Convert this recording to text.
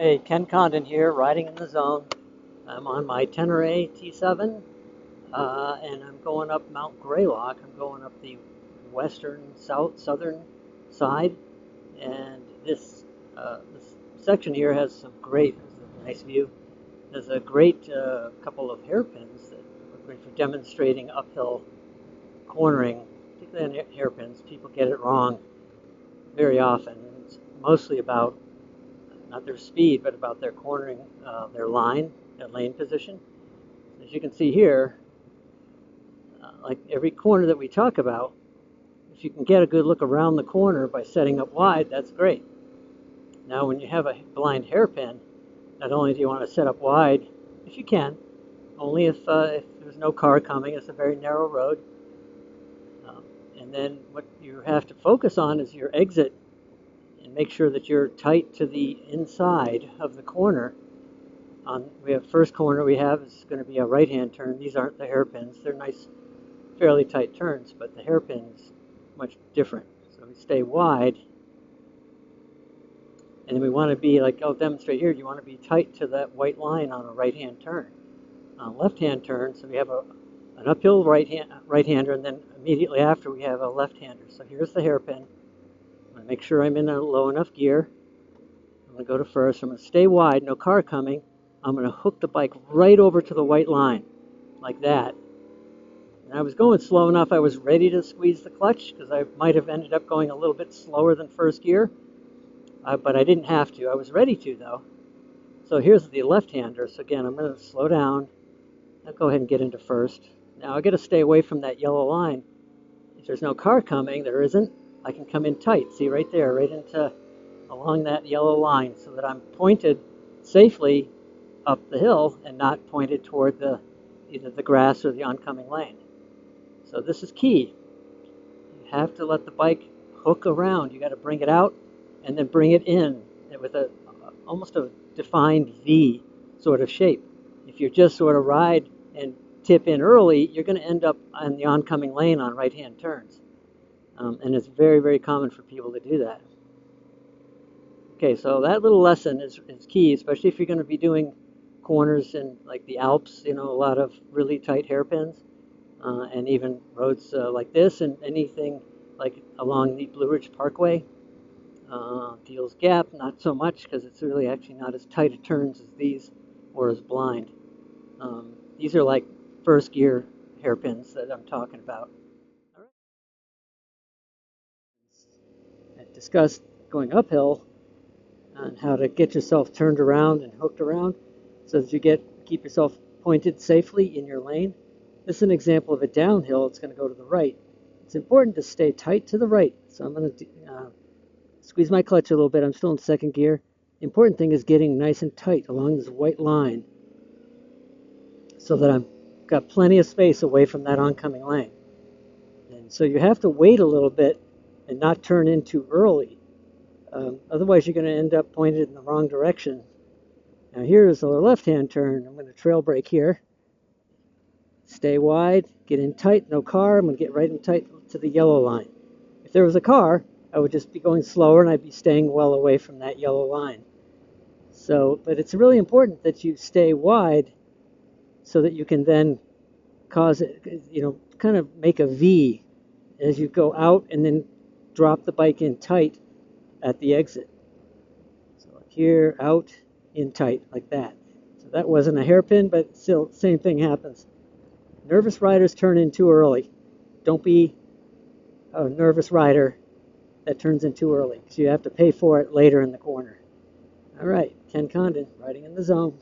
Hey, Ken Condon here, riding in the zone. I'm on my Tenere T7, and I'm going up Mount Greylock. I'm going up the southern side, and this section here has some great, nice view. There's a great couple of hairpins that are great for demonstrating uphill cornering, particularly on hairpins. People get it wrong very often. It's mostly about not their speed, but about their cornering, their lane position. As you can see here, like every corner that we talk about, if you can get a good look around the corner by setting up wide, that's great. Now, when you have a blind hairpin, not only do you want to set up wide, if you can, only if there's no car coming, it's a very narrow road. And then what you have to focus on is your exit, and make sure that you're tight to the inside of the corner. We have first corner we have is going to be a right-hand turn. These aren't the hairpins. They're nice, fairly tight turns, but the hairpin's much different. So we stay wide, and then we want to be like, I'll demonstrate here, you want to be tight to that white line on a right-hand turn. On left-hand turn, so we have an uphill right-hander, and then immediately after we have a left-hander. So here's the hairpin. I'm going to make sure I'm in a low enough gear. I'm going to go to first. I'm going to stay wide, no car coming. I'm going to hook the bike right over to the white line, like that. And I was going slow enough, I was ready to squeeze the clutch, because I might have ended up going a little bit slower than first gear. But I didn't have to. I was ready to, though. So here's the left-hander. So again, I'm going to slow down. I'll go ahead and get into first. Now I've got to stay away from that yellow line. If there's no car coming, there isn't, I can come in tight. See right there, right into along that yellow line, so that I'm pointed safely up the hill and not pointed toward either the grass or the oncoming lane. So this is key. You have to let the bike hook around. You got to bring it out and then bring it in with almost a defined V sort of shape. If you just sort of ride and tip in early, you're going to end up on the oncoming lane on right-hand turns. And it's very, very common for people to do that. Okay, so that little lesson is key, especially if you're going to be doing corners in like the Alps, a lot of really tight hairpins, and even roads like this, and anything like along the Blue Ridge Parkway. Deals Gap, not so much, because it's really actually not as tight a turns as these, or as blind. These are like first gear hairpins that I'm talking about. All right. I discussed going uphill and how to get yourself turned around and hooked around so that you keep yourself pointed safely in your lane. This is an example of a downhill. It's going to go to the right. It's important to stay tight to the right. So I'm going to squeeze my clutch a little bit. I'm still in second gear. The important thing is getting nice and tight along this white line so that I've got plenty of space away from that oncoming lane. And so you have to wait a little bit and not turn in too early. Otherwise, you're going to end up pointed in the wrong direction. Now here's a left-hand turn. I'm going to trail brake here. Stay wide, get in tight, no car. I'm going to get right in tight to the yellow line. If there was a car, I would just be going slower and I'd be staying well away from that yellow line. So, but it's really important that you stay wide so that you can then cause it, kind of make a V as you go out and then drop the bike in tight at the exit. So here, out, in tight, like that. So that wasn't a hairpin, but still, same thing happens. Nervous riders turn in too early. Don't be a nervous rider that turns in too early, because you have to pay for it later in the corner. All right, Ken Condon, riding in the zone.